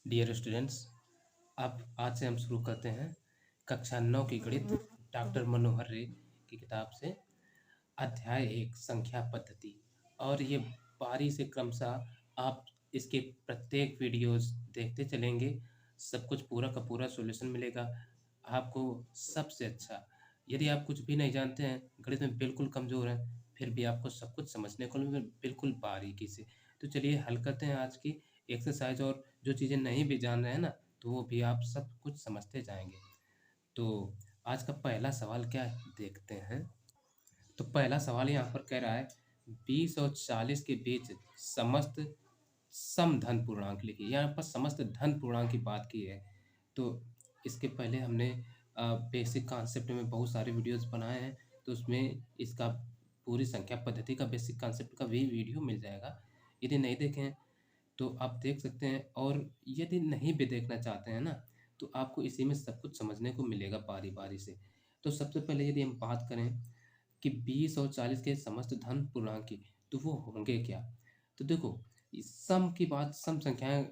Dear students, अब आज से हम शुरू करते हैं कक्षा 9 की गणित डॉक्टर मनोहर रे की किताब से अध्याय 1 संख्या पद्धति। और ये बारी से क्रमशः आप इसके प्रत्येक वीडियोस देखते चलेंगे। सब कुछ पूरा का पूरा सॉल्यूशन मिलेगा आपको सबसे अच्छा। यदि आप कुछ भी नहीं जानते हैं, गणित में बिल्कुल कमज़ोर हैं, फिर भी आपको सब कुछ समझने को मिलेगा बिल्कुल बारीकी से। तो चलिए हल करते हैं आज की एक्सरसाइज, और जो चीज़ें नहीं भी जान रहे हैं ना, तो वो भी आप सब कुछ समझते जाएंगे। तो आज का पहला सवाल क्या है देखते हैं। तो पहला सवाल यहाँ पर कह रहा है 20 और 40 के बीच समस्त सम धन पूर्णांक लिखिए। यहाँ पर समस्त धन पूर्णांक की बात की है। तो इसके पहले हमने बेसिक कॉन्सेप्ट में बहुत सारे वीडियोस बनाए हैं, तो उसमें इसका पूरी संख्या पद्धति का बेसिक कॉन्सेप्ट का भी वीडियो मिल जाएगा। यदि नहीं देखें तो आप देख सकते हैं, और यदि नहीं भी देखना चाहते हैं ना, तो आपको इसी में सब कुछ समझने को मिलेगा बारी बारी से। तो सबसे पहले यदि हम बात करें कि 20 और 40 के समस्त धन पूर्णांक की, तो वो होंगे क्या? तो देखो, इस सम की बात, सम संख्याएं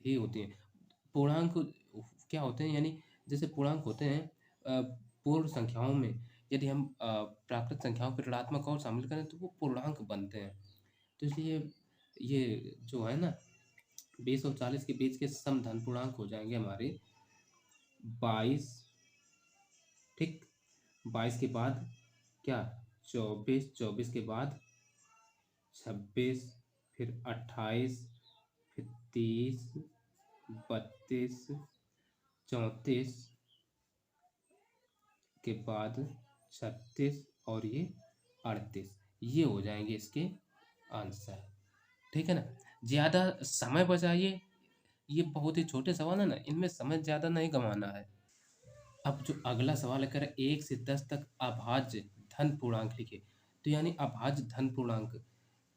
ही होती हैं। पूर्णांक क्या होते हैं, यानी जैसे पूर्णांक होते हैं पूर्ण संख्याओं में, यदि हम प्राकृत संख्याओं के ऋणात्मक और शामिल करें तो वो पूर्णांक बनते हैं। तो इसलिए ये जो है ना, 20 और 40 के बीच के सम धन पूर्णांक हो जाएंगे हमारे 22। ठीक, 22 के बाद क्या, 24, 24 के बाद 26, फिर 28, फिर 30, 32, 34 के बाद 36, और ये 38। ये हो जाएंगे इसके आंसर। ठीक है ना। ज़्यादा समय बचाइए, ये बहुत ही छोटे सवाल है ना, इनमें समय ज़्यादा नहीं गंवाना है। अब जो अगला सवाल है, कह रहा है 1 से 10 तक अभाज्य धन पूर्णांक लिखिए। तो यानी अभाज्य धन पूर्णांक,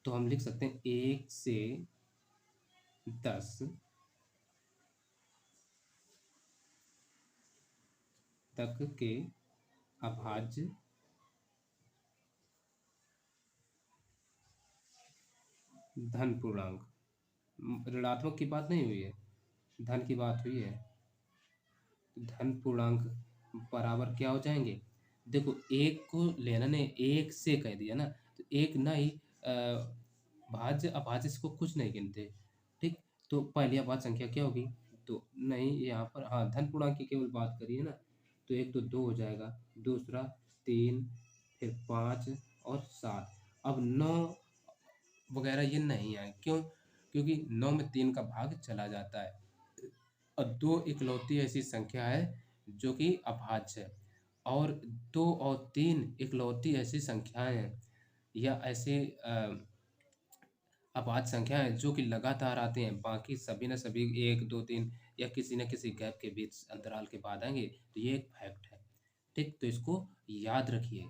तो हम लिख सकते हैं 1 से 10 तक के अभाज्य धन पूर्णांक। ऋणात्मक की बात नहीं हुई है, धन की बात हुई है। धन पूर्णांक बराबर क्या हो जाएंगे? देखो, एक को लेना ने एक से कह दिया ना, तो एक ना ही भाज्य अभाज्य को कुछ नहीं गिनते। ठीक, तो पहली अभाज्य संख्या क्या होगी? तो नहीं, यहाँ पर हाँ धन पूर्णांक की केवल बात करिए ना, तो एक तो 2 हो जाएगा, दूसरा 3, फिर 5 और 7। अब 9 वगैरह ये नहीं आए, क्यों? क्योंकि 9 में 3 का भाग चला जाता है। और 2 इकलौती ऐसी संख्या है जो कि अभाज्य है, और 2 और 3 इकलौती ऐसी संख्याएं हैं, या ऐसे अभाज्य संख्याएं जो कि लगातार आती हैं, बाकी सभी न सभी 1, 2, 3 या किसी न किसी गैप के बीच अंतराल के बाद आएंगे। तो ये एक फैक्ट है। ठीक, तो इसको याद रखिए।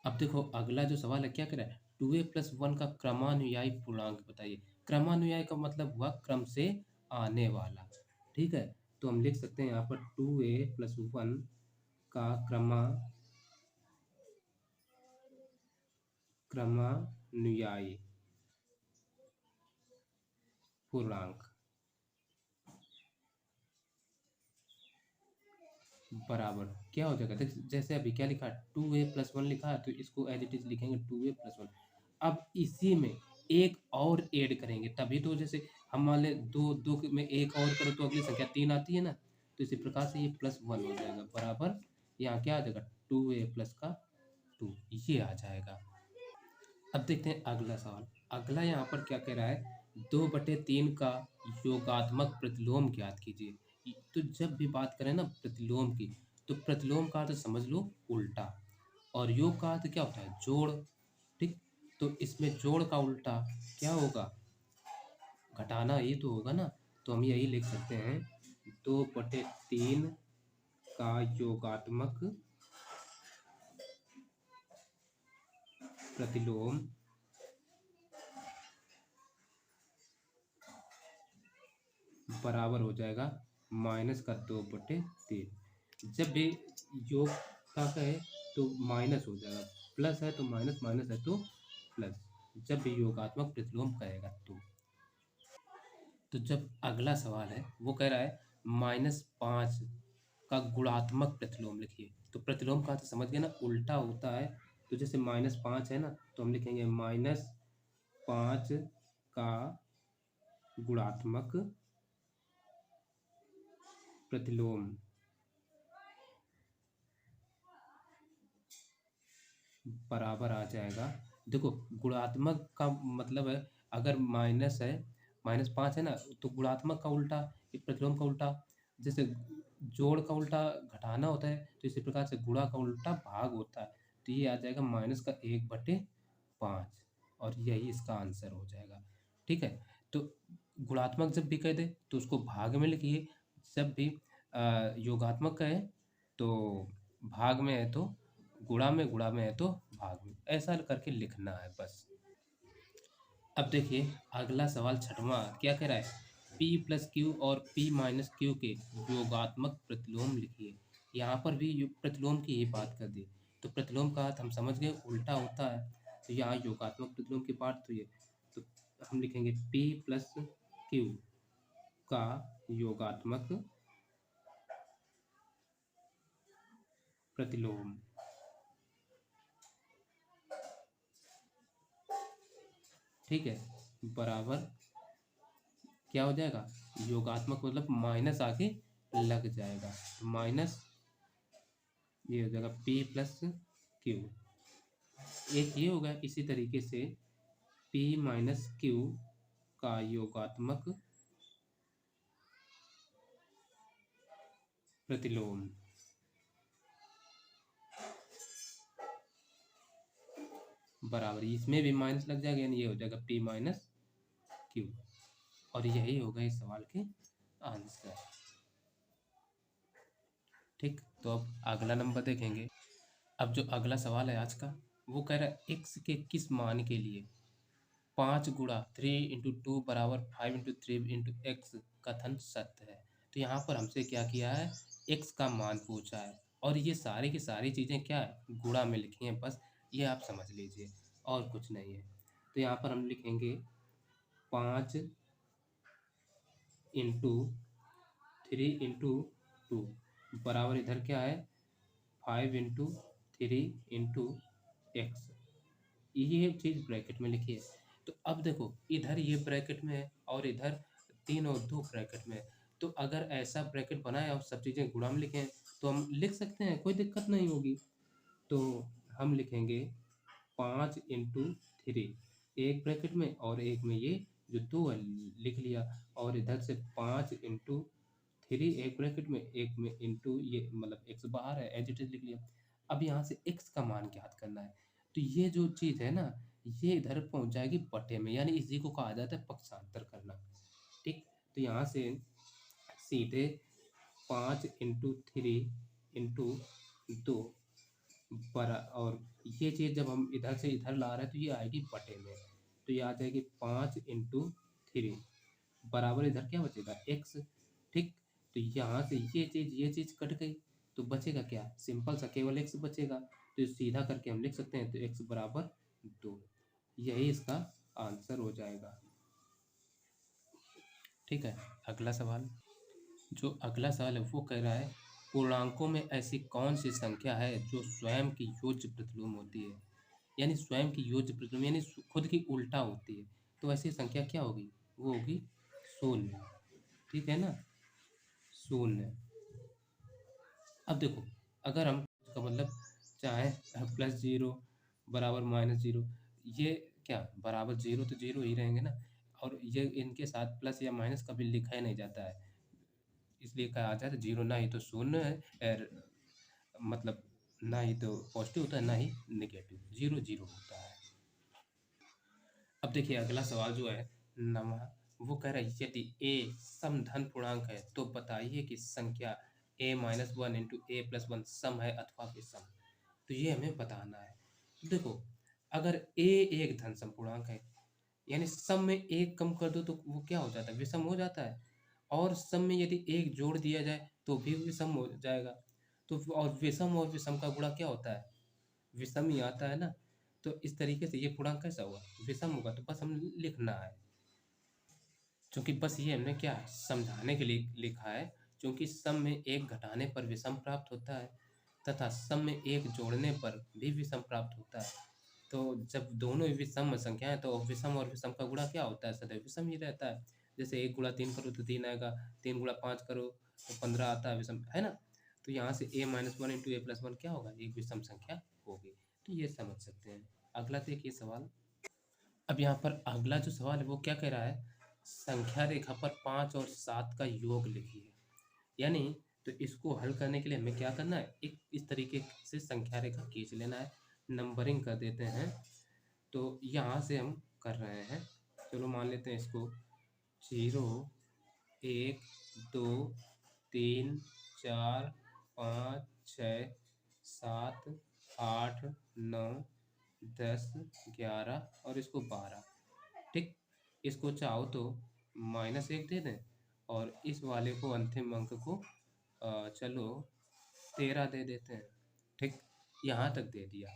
अब देखो अगला जो सवाल है, क्या कह रहा है, 2a+1 का क्रमानुयायी पूर्णांक बताइए। क्रमानुयायी का मतलब हुआ क्रम से आने वाला। ठीक है, तो हम लिख सकते हैं यहाँ पर 2a+1 का क्रमानुयायी पूर्णांक बराबर क्या हो जाएगा? देख, जैसे अभी क्या लिखा है, 2a+1 लिखा है, तो इसको एज इट इज लिखेंगे 2a+1। अब इसी में एक और ऐड करेंगे, तभी तो जैसे हम मान लें दो दो में एक और करो तो अगली संख्या 3 आती है ना, तो इसी प्रकार से ये +1 हो जाएगा बराबर, यहाँ क्या आ जाएगा, 2a प्लस का 2, ये आ जाएगा। अब देखते हैं अगला सवाल। अगला यहाँ पर क्या कह रहा है, 2/3 का योगात्मक प्रतिलोम ज्ञात कीजिए। तो जब भी बात करें ना प्रतिलोम की, तो प्रतिलोम का अर्थ समझ लो उल्टा, और योग का अर्थ क्या होता है, जोड़। ठीक, तो इसमें जोड़ का उल्टा क्या होगा, घटाना ही तो होगा ना। तो हम यही लिख सकते हैं, 2/3 का योगात्मक प्रतिलोम बराबर हो जाएगा -2/3। जब भी योग का है तो माइनस हो जाएगा, प्लस है तो माइनस, माइनस है तो प्लस, जब भी योगात्मक प्रतिलोम कहेगा तो। तो जब अगला सवाल है वो कह रहा है -5 का गुणात्मक प्रतिलोम लिखिए। तो प्रतिलोम का तो समझ गए ना, उल्टा होता है। तो जैसे -5 है ना, तो हम लिखेंगे -5 का गुणात्मक प्रतिलोम बराबर आ जाएगा। देखो, गुणात्मक का मतलब है, अगर माइनस है, -5 है ना, तो गुणात्मक का उल्टा, एक प्रतिलोम का उल्टा। जैसे जोड़ का उल्टा घटाना होता है, तो इसी प्रकार से गुणा का उल्टा भाग होता है। तो ये आ जाएगा -1/5, और यही इसका आंसर हो जाएगा। ठीक है? तो गुणात्मक जब भी कह दे तो उसको भाग में लिखिए, जब भी योगात्मक कहे तो भाग में है, तो गुणा में है तो भाग में, ऐसा करके लिखना है बस। अब देखिए अगला सवाल छठवां क्या कह रहा है, P+Q और P-Q के योगात्मक प्रतिलोम लिखिए। यहाँ पर भी प्रतिलोम की ही बात कर दी। तो प्रतिलोम का अर्थ हम समझ गए, उल्टा होता है। तो यहाँ योगात्मक प्रतिलोम की बात तो ये, तो हम लिखेंगे P+Q का योगात्मक प्रतिलोम। ठीक है, बराबर क्या हो जाएगा, योगात्मक मतलब माइनस आके लग जाएगा, तो माइनस ये हो जाएगा P+Q। एक ये होगा, इसी तरीके से P-Q का योगात्मक प्रतिलोम बराबर, इसमें भी माइनस लग जाएगा, यानी ये हो जाएगा P-Q, और यही होगा इस सवाल के आंसर। ठीक, तो अब अगला नंबर देखेंगे। अब जो अगला सवाल है आज का, वो कह रहा है x के किस मान के लिए 5 गुणा 3 × 2 बराबर 5 × 3 × x कथन सत्य है। तो यहाँ पर हमसे क्या किया है, x का मान पूछा है, और ये सारी की सारी चीज़ें क्या है, गुणा में लिखी हैं, बस ये आप समझ लीजिए, और कुछ नहीं है। तो यहाँ पर हम लिखेंगे 5 × 3 × 2 बराबर, इधर क्या है, 5 × 3 × x, ये चीज़ ब्रैकेट में लिखी है। तो अब देखो, इधर ये ब्रैकेट में है और इधर 3 और 2 ब्रैकेट में है। तो अगर ऐसा ब्रैकेट बनाए और सब चीज़ें गुणा में लिखें तो हम लिख सकते हैं, कोई दिक्कत नहीं होगी। तो हम लिखेंगे 5 × 3, एक ब्रैकेट में और एक में ये जो 2 है लिख लिया, और इधर से 5 × 3 एक ब्रैकेट में, एक में इंटू ये, मतलब x बाहर है, एज इट इज लिख लिया। अब यहाँ से x का मान ज्ञात करना है। तो ये जो चीज़ है ना, ये इधर पहुँच जाएगी बटे में, यानी इसी को कहा जाता है पक्षांतर करना। ठीक, तो यहाँ से सीधे 5 × 3 × 2 बरा, और ये चीज़ जब हम इधर से इधर ला रहे हैं तो ये आएगी बटे में, तो ये आ जाएगी 5 × 3 बराबर, इधर क्या बचेगा, x। ठीक, तो यहाँ से ये चीज़ कट गई, तो बचेगा क्या, सिंपल सा केवल x बचेगा। तो सीधा करके हम लिख सकते हैं, तो x बराबर 2, यही इसका आंसर हो जाएगा। ठीक है, अगला सवाल, जो अगला सवाल है वो कह रहा है पूर्णांकों में ऐसी कौन सी संख्या है जो स्वयं की योज्य प्रतिलोम होती है, यानी स्वयं की योज्य प्रतिलोम यानी खुद की उल्टा होती है। तो ऐसी संख्या क्या होगी, वो होगी 0। ठीक है ना, 0। अब देखो, अगर हम का मतलब चाहे +0 बराबर -0, ये क्या बराबर 0 तो 0 ही रहेंगे ना, और ये इनके साथ प्लस या माइनस कभी लिखा ही नहीं जाता है, इसलिए कहा जाता है 0 ना ही तो शून्य है, और मतलब ना ही तो पॉजिटिव होता है ना ही नेगेटिव, 0 0 होता है। अब देखिए अगला सवाल जो है नवा, वो कह रहा है यदि a सम धन पूर्णांक है तो बताइए कि संख्या a-1 × a+1 सम है अथवा विषम। तो ये हमें बताना है। तो देखो, अगर a एक धन सम पूर्णांक है, यानी सम में एक कम कर दो तो वो क्या हो जाता है, विषम हो जाता है, और सम में यदि एक जोड़ दिया जाए तो भी विषम हो जाएगा। तो और विषम का गुणा क्या होता है, विषम ही आता है ना। तो इस तरीके से ये पूर्णांक कैसा हुआ, विषम होगा, तो बस हम लिखना है। क्योंकि बस ये हमने क्या समझाने के लिए लिखा है, क्योंकि सम में एक घटाने पर विषम प्राप्त होता है तथा सम में एक जोड़ने पर भी विषम प्राप्त होता है। तो जब दोनों ही विषम संख्या है तो विषम और विषम का गुणा क्या होता है, सदैव विषम ही रहता है। जैसे 1 गुणा 3 करो तो 3 आएगा, 3 गुणा 5 करो तो 15 आता है, विषम है ना। तो यहाँ से a-1 इंटू a+1 क्या होगा, एक विषम संख्या होगी। तो ये समझ सकते हैं। अगला देखिए सवाल। अब यहाँ पर अगला जो सवाल है वो क्या कह रहा है, संख्या रेखा पर 5 और 7 का योग लिखिए। यानी तो इसको हल करने के लिए हमें क्या करना है, एक इस तरीके से संख्या रेखा खींच लेना है, नंबरिंग कर देते हैं। तो यहाँ से हम कर रहे हैं, चलो मान लेते हैं इसको 0 1 2 3 4 5 6 7 8 9 10 11 और इसको 12। ठीक, इसको चाहो तो -1 दे दें और इस वाले को अंतिम अंक को चलो 13 दे देते हैं। ठीक, यहाँ तक दे दिया।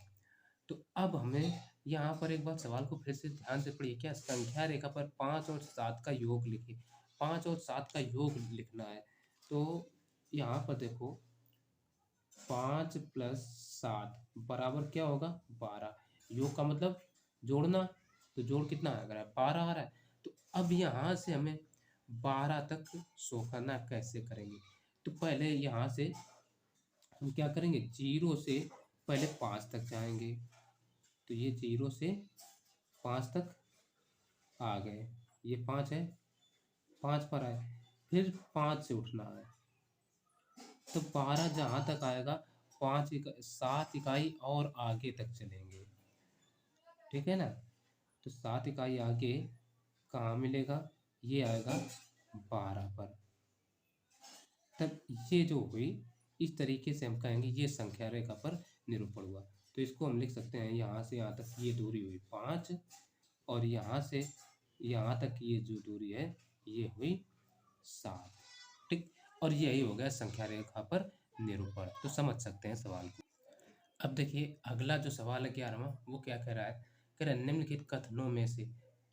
तो अब हमें यहाँ पर एक बार सवाल को फिर से ध्यान से पढ़िए, क्या संख्या रेखा पर 5 और 7 का योग लिखिए। 5 और 7 का योग लिखना है। तो यहाँ पर देखो 5 + 7 बराबर क्या होगा, 12। योग का मतलब जोड़ना, तो जोड़ कितना आ रहा है, 12 आ रहा है। तो अब यहाँ से हमें 12 तक शो करना है, कैसे करेंगे। तो पहले यहाँ से हम क्या करेंगे, 0 से पहले 5 तक जाएंगे। तो ये 0 से 5 तक आ गए, ये 5 है, 5 पर आए, फिर 5 से उठना है। तो 12 जहाँ तक आएगा 7 इकाई और आगे तक चलेंगे। ठीक है ना। तो 7 इकाई आगे कहाँ मिलेगा, ये आएगा 12 पर। तब ये जो हुई, इस तरीके से हम कहेंगे ये संख्या रेखा पर निरूपण हुआ। तो इसको हम लिख सकते हैं, यहाँ से यहाँ तक ये दूरी हुई 5 और यहाँ से यहाँ तक ये जो दूरी है ये हुई 7। ठीक, और यही हो गया संख्या रेखा पर निरूपण। तो समझ सकते हैं सवाल को। अब देखिए अगला जो सवाल है 11वां, वो क्या कह रहा है, कह रहा है निम्नलिखित कथनों में से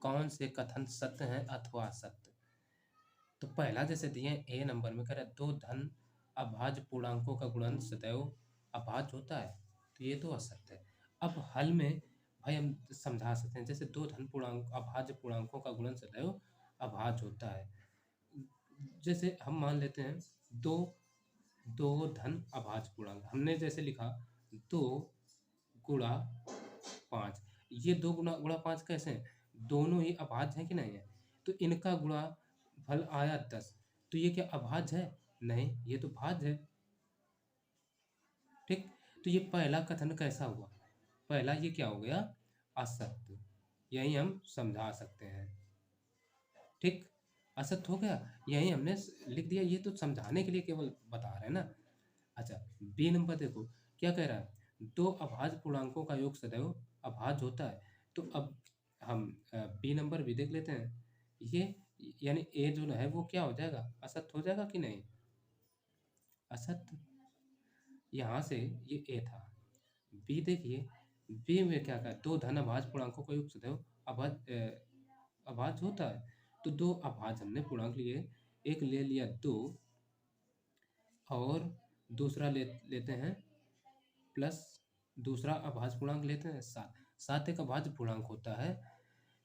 कौन से कथन सत्य हैं अथवा असत्य। तो पहला जैसे दिए ए नंबर में, कह रहा है दो धन अभाज्य पूर्णांकों का गुणन सदैव अभाज्य होता है, तो ये तो असत्य है। अब हल में भाई हम समझा सकते हैं, जैसे दो धन पूर्णांक अभाज्य पूर्णांकों का गुणन सदैव अभाज्य होता है। जैसे हम मान लेते हैं दो दो धन अभाज्य पूर्णांक, हमने जैसे लिखा 2 गुणा 5। ये 2 गुणा गुणा 5 कैसे हैं, दोनों ही अभाज्य हैं कि नहीं है। तो इनका गुणा फल आया 10, तो ये क्या अभाज्य है, नहीं ये तो भाज्य है। ठीक, तो ये पहला कथन कैसा हुआ, पहला ये क्या हो गया, असत्य। यही हम समझा सकते हैं। ठीक, असत्य हो गया, यही हमने लिख दिया, ये तो समझाने के लिए केवल बता रहे हैं ना। अच्छा, बी नंबर देखो क्या कह रहा है, दो अभाज्य पूर्णांकों का योग सदैव अभाज्य होता है। तो अब हम बी नंबर भी देख लेते हैं। ये यानी ए जो है वो क्या हो जाएगा, असत्य हो जाएगा कि नहीं, असत्य। यहाँ से ये ए था। बी देखिए, बी में क्या कहा, दो धन अभाज्य पूर्णांकों का योग सदैव अभाज्य होता है। तो दो अभाज्य हमने पूर्णांक लिए, एक ले लिया 2 और दूसरा लेते हैं प्लस, दूसरा अभाज्य पूर्णांक लेते हैं 7। 7 एक अभाज्य पूर्णांक होता है।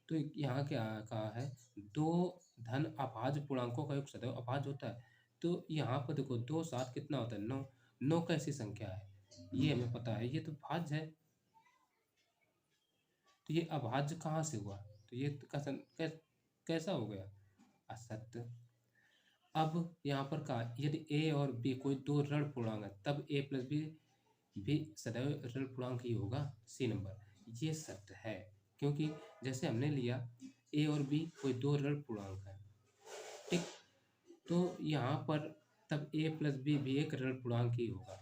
तो यहाँ क्या कहा है, दो धन अभाज्य पूर्णांकों का योग सदैव अभाज्य होता है। तो यहाँ पर देखो 2 7 कितना होता है, 9। 9 कैसी संख्या है, ये हमें पता है, ये तो भाज्य है। तो ये अभाज्य कहाँ से हुआ, तो ये कैसा हो गया, असत्य। अब यहाँ पर कहा यदि ए और बी कोई दो ऋण पूर्णांक है तब ए प्लस बी भी सदैव ऋण पूर्णांक ही होगा, सी नंबर। ये सत्य है, क्योंकि जैसे हमने लिया ए और बी कोई दो ऋण पूर्णांक है। ठीक, तो यहाँ पर तब ए प्लस बी भी एक ऋण पूर्णांक ही होगा।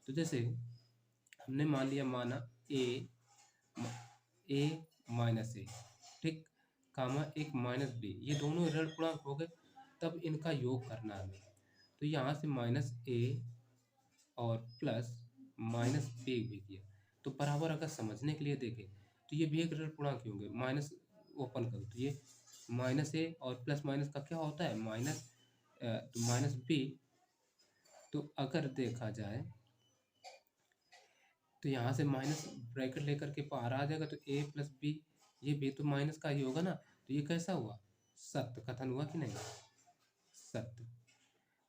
तो जैसे हमने मान लिया, माना ए माइनस ए, ठीक, कामा एक माइनस बी, ये दोनों ऋण पूर्णांक हो गए। तब इनका योग करना है हमें। तो यहाँ से माइनस ए और प्लस माइनस बी भी किया, तो बराबर अगर समझने के लिए देखें तो ये भी एक ऋण पूर्णांक ही होंगे। माइनस ओपन करो तो ये माइनस ए और प्लस माइनस का क्या होता है माइनस, तो माइनस बी। तो अगर देखा जाए तो यहाँ से माइनस ब्रैकेट लेकर के पार आ जाएगा, तो ए प्लस बी, ये भी तो माइनस का ही होगा ना, तो ये कैसा हुआ, सत्य कथन हुआ कि नहीं, सत्य।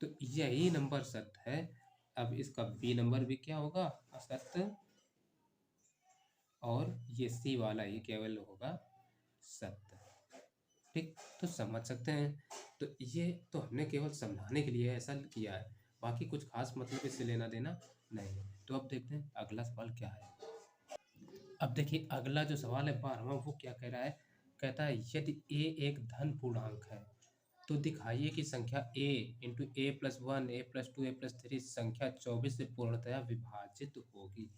तो यही नंबर सत्य है। अब इसका बी नंबर भी क्या होगा, असत्य, और ये सी वाला ही केवल होगा सत्य। ठीक, तो समझ सकते हैं। तो ये तो हमने केवल समझाने के लिए ऐसा किया है, बाकी कुछ खास मतलब इससे लेना देना नहीं है। तो अब देखते हैं अगला सवाल क्या है। अब देखिए अगला जो सवाल है 12वां, वो क्या कह रहा है, कहता है यदि a एक धन पूर्णांक है तो दिखाइए कि संख्या a into A plus one A plus two A plus three संख्या 24 से पूर्णतया विभाजित होगी।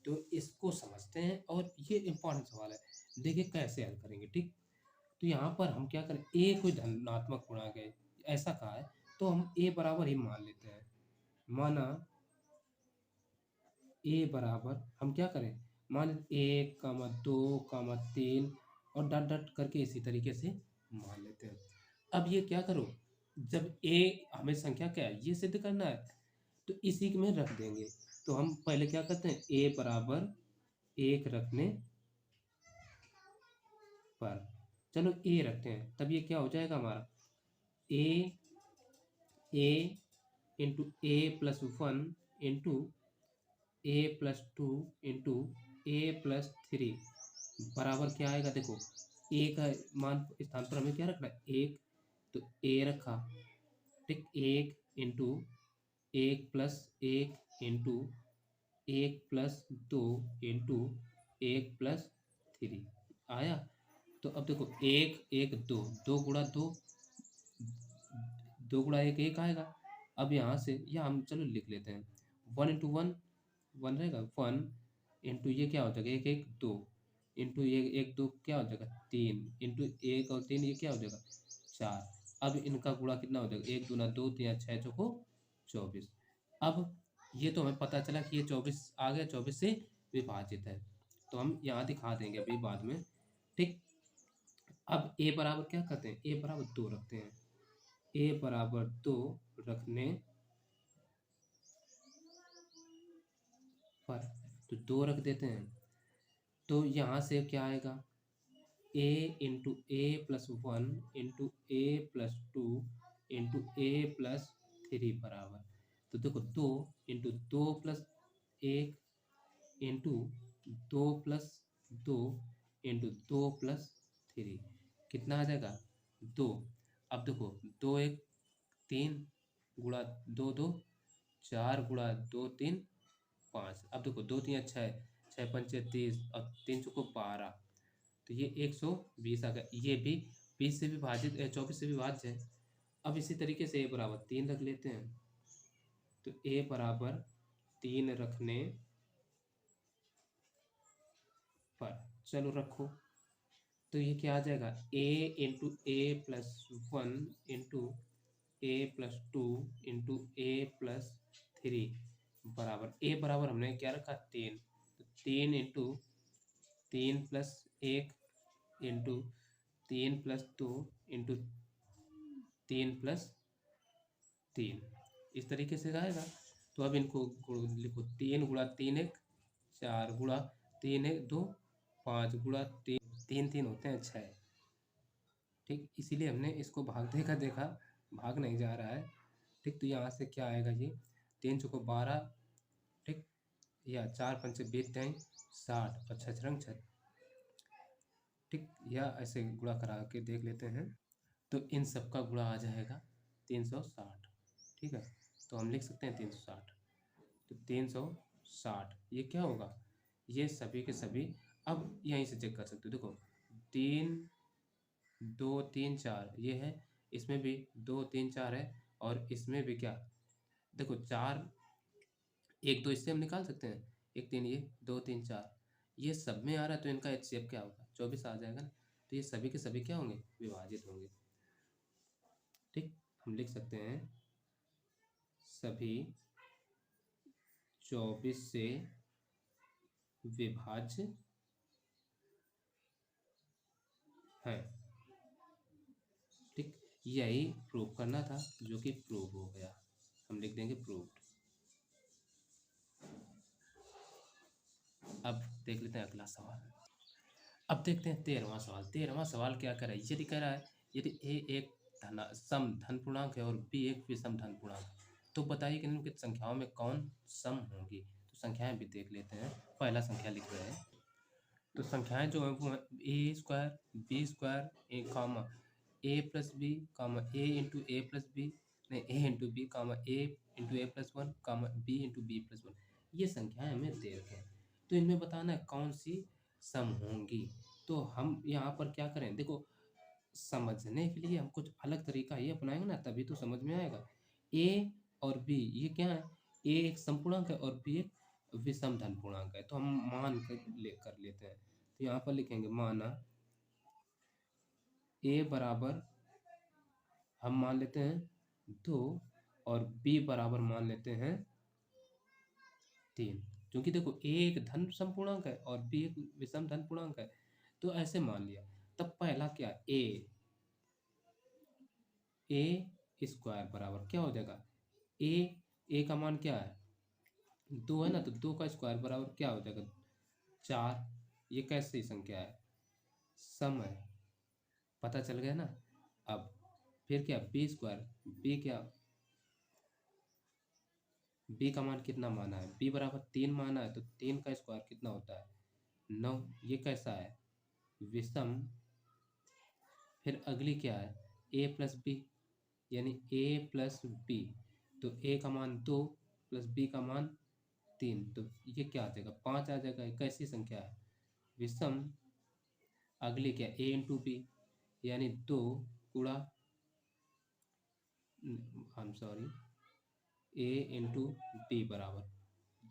तो इसको समझते हैं, और ये इंपॉर्टेंट सवाल है, देखिए कैसे हल करेंगे। ठीक, तो यहाँ पर हम क्या करें, ए कोई धनात्मक पूर्णांक है ऐसा कहा है, तो हम ए बराबर ही मान लेते हैं। माना ए बराबर हम क्या करें, मान 1, 2, 3 और डॉट डॉट करके इसी तरीके से मान लेते हैं। अब ये क्या करो, जब ए हमें संख्या क्या है ये सिद्ध करना है, तो इसी में रख देंगे। तो हम पहले क्या करते हैं, ए बराबर 1 रखने पर, चलो ए रखते हैं, तब ये क्या हो जाएगा हमारा, ए into A plus one into A plus two into A plus three बराबर क्या आएगा, देखो ए का मान स्थान पर हमें क्या रखना है, एक, तो ए रखा। ठीक, एक इंटू एक प्लस एक इंटू एक प्लस दो इंटू एक प्लस थ्री आया। तो अब देखो एक एक दो, दो गुणा दो, दो गुणा एक एक आएगा। अब यहाँ से या हम चलो लिख लेते हैं, वन इंटू वन वन रहेगा, वन इंटू ये क्या हो जाएगा, एक एक दो इंटू ये एक दो क्या हो जाएगा, तीन इंटू एक और तीन ये क्या हो जाएगा, चार। अब इनका गुणा कितना हो जाएगा, एक दूना दो, तीन छः चौको 24। अब ये तो हमें पता चला कि ये 24 आ गया, 24 से विभाजित है, तो हम यहाँ दिखा देंगे अभी बाद में। ठीक, अब ए बराबर क्या करते हैं, ए बराबर दो रखते हैं, ए बराबर दो रखने पर, तो दो रख देते हैं। तो यहाँ से क्या आएगा, ए into A plus one into A plus two into A plus three बराबर, तो देखो दो इंटू दो प्लस एक इंटू दो प्लस दो इंटू दो प्लस थ्री कितना आ जाएगा, दो। अब देखो दो एक तीन गुणा दो दो चार गुणा दो तीन पाँच। अब देखो दो तीन छः, छः पंचे 30 और तीन चौको 12, तो ये 120 आ गया। ये भी 20 से विभाजित 24 से विभाज्य है। अब इसी तरीके से ए बराबर 3 रख लेते हैं, तो ए बराबर 3 रखने पर, चलो रखो, तो ये क्या आ जाएगा, ए into A plus one into A plus two into A plus three बराबर, ए बराबर हमने क्या रखा, तीन, तो तीन इंटू तीन प्लस एक इंटू तीन प्लस दो इंटू तीन प्लस तीन, इस तरीके से आएगा। तो अब इनको लिखो, तीन गुणा तीन एक चार गुणा तीन एक दो, पाँच गुणा तीन तीन तीन होते हैं छः। ठीक, इसीलिए हमने इसको भाग देखा देखा, भाग नहीं जा रहा है। ठीक, तो यहाँ से क्या आएगा, ये तीन चौको 12, ठीक, या चार पंचे 20 टाइम 60 और छः रंग 6। ठीक, या ऐसे गुणा करा के देख लेते हैं, तो इन सब का गुणा आ जाएगा 360। ठीक है, तो हम लिख सकते हैं 360, तो 360 ये क्या होगा, ये सभी के सभी। अब यहीं से चेक कर सकते हो, देखो तीन दो तीन चार ये है, इसमें भी दो तीन चार है, और इसमें भी क्या, देखो चार, एक दो इससे हम निकाल सकते हैं, एक तीन ये दो तीन चार, ये सब में आ रहा है, तो इनका HCF क्या होगा, 24 आ जाएगा ना। तो ये सभी के सभी क्या होंगे, विभाजित होंगे। ठीक, हम लिख सकते हैं सभी 24 से विभाज्य है। यही प्रूव करना था, जो कि प्रूव हो गया। हम लिख देंगे प्रूव्ड। अब देख लेते हैं अगला सवाल। अब देखते हैं 13वां सवाल। 13वां सवाल क्या कह रहा है? यदि कह रहा है यदि ए एक सम धन पूर्णांक है और बी एक विषम धन पूर्णांक है, तो बताइए कि निम्नलिखित संख्याओं में कौन सम होंगी। तो संख्याएं भी देख लेते हैं। पहला संख्या लिख रहे हैं, तो संख्याएं जो है वो है A square B square A comma A plus B comma A into A plus B, नहीं A into B comma A into A plus one comma B into B plus one. ये संख्याएं हमें दे रखे हैं, तो इनमें बताना है कौन सी सम होंगी। तो हम यहाँ पर क्या करें, देखो समझने के लिए हम कुछ अलग तरीका ही अपनाएंगे ना, तभी तो समझ में आएगा। ए और बी ये क्या है? ए एक समपूर्णांक है और बी एक विषम धन पूर्णांक है। तो हम मान कर लेते हैं। तो यहाँ पर लिखेंगे माना ए बराबर हम मान लेते हैं 2 और बी बराबर मान लेते हैं 3, क्योंकि देखो ए एक धन समपूर्णांक है और बी एक विषम धन पूर्णांक है, तो ऐसे मान लिया। तब पहला क्या, ए स्क्वायर बराबर क्या हो जाएगा, ए का मान क्या है 2 है ना, तो 2 का स्क्वायर बराबर क्या हो जाएगा 4। ये कैसी संख्या है, सम है, पता चल गया ना। अब फिर क्या, बी स्क्वायर, बी क्या, बी का मान कितना माना है, बी बराबर 3 माना है, तो 3 का स्क्वायर कितना होता है 9। ये कैसा है, विषम। फिर अगली क्या है, ए प्लस बी, यानी ए प्लस बी, तो ए का मान 2 प्लस बी का मान 3, तो ये क्या आ जाएगा 5 आ जाएगा। ये कैसी संख्या है, विषम। अगली क्या, ए इंटू बी, यानी 2 गुणा, I am sorry, A into B बराबर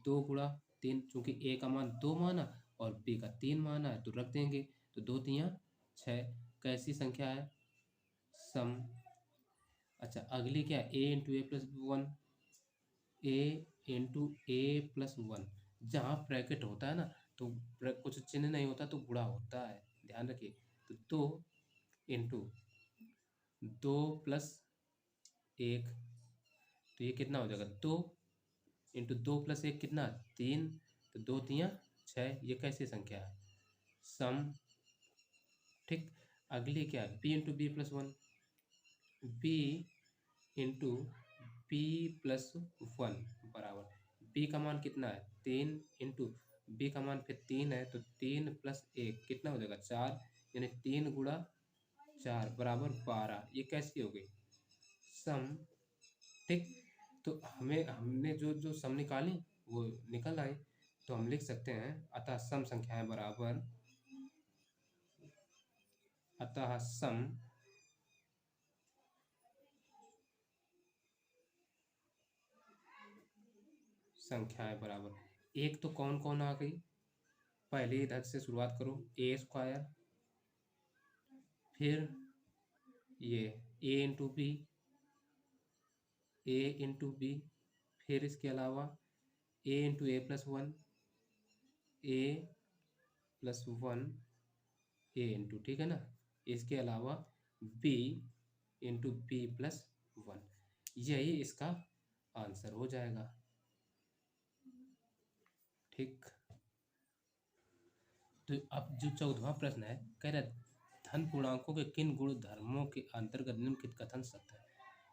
2 गुणा 3, चूंकि ए का मान 2 माना और बी का 3 माना है, तो रख देंगे, तो 2 तियाँ 6। कैसी संख्या है, सम। अच्छा अगली क्या, ए into A plus one, A into A plus one. जहाँ ब्रैकेट होता है ना, तो कुछ चिन्ह नहीं होता तो गुणा होता है, ध्यान रखिए। तो 2 इंटू 2 प्लस 1, तो ये कितना हो जाएगा 2 इंटू 2 प्लस 1 कितना 3, तो 2 तियाँ 6। ये कैसी संख्या है, सम। ठीक। अगली क्या है, B into B plus one, B into B plus one बराबर बी का मान कितना है 3 इंटू बी का मान फिर 3 है, तो 3 प्लस 1 कितना हो जाएगा 4, यानी 3 गुणा 4 बराबर 12। ये कैसी हो गई, सम। ठीक। तो हमने जो जो सम निकाली वो निकल आई, तो हम लिख सकते हैं अतः सम संख्याएं बराबर, अतः सम संख्याएं बराबर। एक तो कौन कौन आ गई, पहले इधर से शुरुआत करो, ए स्क्वायर, फिर ये A into B, A into B, फिर इसके अलावा A into A plus one, A plus one, A into, ठीक है ना। इसके अलावा B into B plus one, यही इसका आंसर हो जाएगा। ठीक। तो अब जो 14वां प्रश्न है, कह रहा है धन पूर्णांकों के किन गुण धर्मों के अंतर्गत निम्नलिखित कथन सत्य है।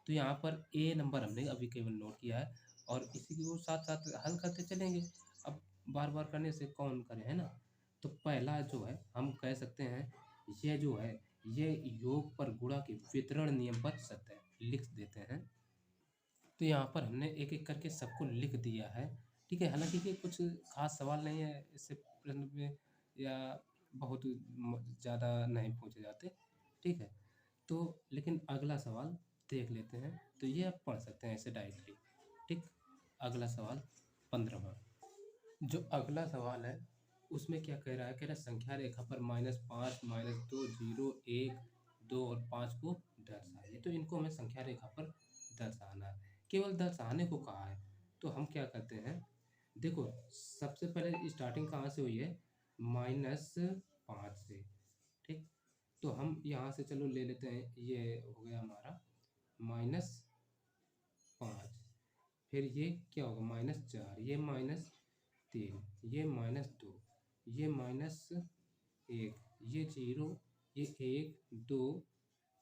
तो यहाँ पर ए नंबर हमने अभी केवल नोट किया है और इसी को साथ साथ हल करते चलेंगे। अब बार बार करने से कौन करे, है ना। तो पहला जो है हम कह सकते हैं, ये जो है ये योग पर गुणा के वितरण नियमबद्ध सत्य है, लिख देते हैं। तो यहाँ पर हमने एक एक करके सबको लिख दिया है। ठीक है, हालांकि ये कुछ खास सवाल नहीं है, इससे प्रश्न में या बहुत ज़्यादा नहीं पूछे जाते। ठीक है, तो लेकिन अगला सवाल देख लेते हैं, तो ये आप पढ़ सकते हैं ऐसे डायरेक्टली। ठीक। अगला सवाल 15वां, जो अगला सवाल है उसमें क्या कह रहा है, कह रहा है संख्या रेखा पर -5 -2 0 1 2 और 5 को दर्शाइए। तो इनको हमें संख्या रेखा पर दर्शाना है, केवल दर्शाने को कहा है। तो हम क्या करते हैं, देखो सबसे पहले स्टार्टिंग कहाँ से हुई है, -5 से। ठीक। तो हम यहाँ से चलो ले लेते हैं, ये हो गया हमारा -5। फिर ये क्या होगा, -4, ये -3, ये -2, ये -1, ये 0, ये 1 2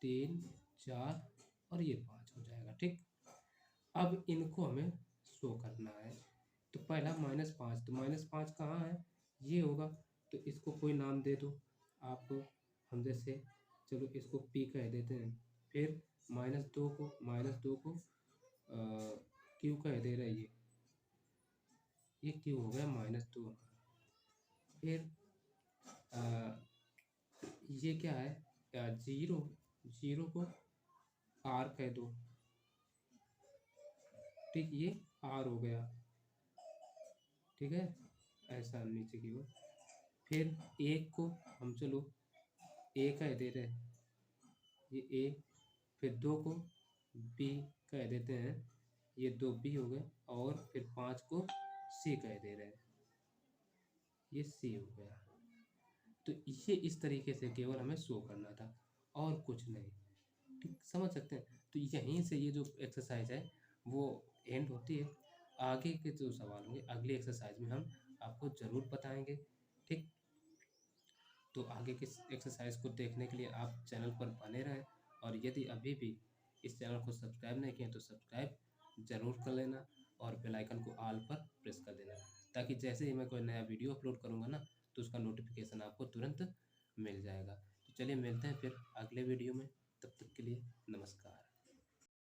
3 4 और ये 5 हो जाएगा। ठीक, अब इनको हमें शो करना है। तो पहला -5, तो -5 कहाँ है, ये होगा। तो इसको कोई नाम दे दो आप, हम जैसे चलो इसको P कह देते हैं। फिर -2 को Q कह दे रहा है, ये Q हो गया -2। फिर ये क्या है, 0 को R कह दो। ठीक, ये R हो गया। ठीक है, ऐसा नीचे की ओर। फिर 1 को हम चलो A कह दे रहे हैं, ये A। फिर 2 को B कह देते हैं, ये 2B हो गए। और फिर 5 को C कह दे रहे हैं, ये C हो गया। तो ये इस तरीके से केवल हमें शो करना था और कुछ नहीं। ठीक, समझ सकते हैं। तो यहीं से ये जो एक्सरसाइज है वो एंड होती है। आगे के जो सवाल होंगे अगली एक्सरसाइज में हम आपको ज़रूर बताएंगे। ठीक, तो आगे की एक्सरसाइज को देखने के लिए आप चैनल पर बने रहें। और यदि अभी भी इस चैनल को सब्सक्राइब नहीं किए तो सब्सक्राइब ज़रूर कर लेना और बेल आइकन को ऑल पर प्रेस कर देना, ताकि जैसे ही मैं कोई नया वीडियो अपलोड करूँगा ना तो उसका नोटिफिकेशन आपको तुरंत मिल जाएगा। तो चलिए मिलते हैं फिर अगले वीडियो में, तब तक के लिए नमस्कार।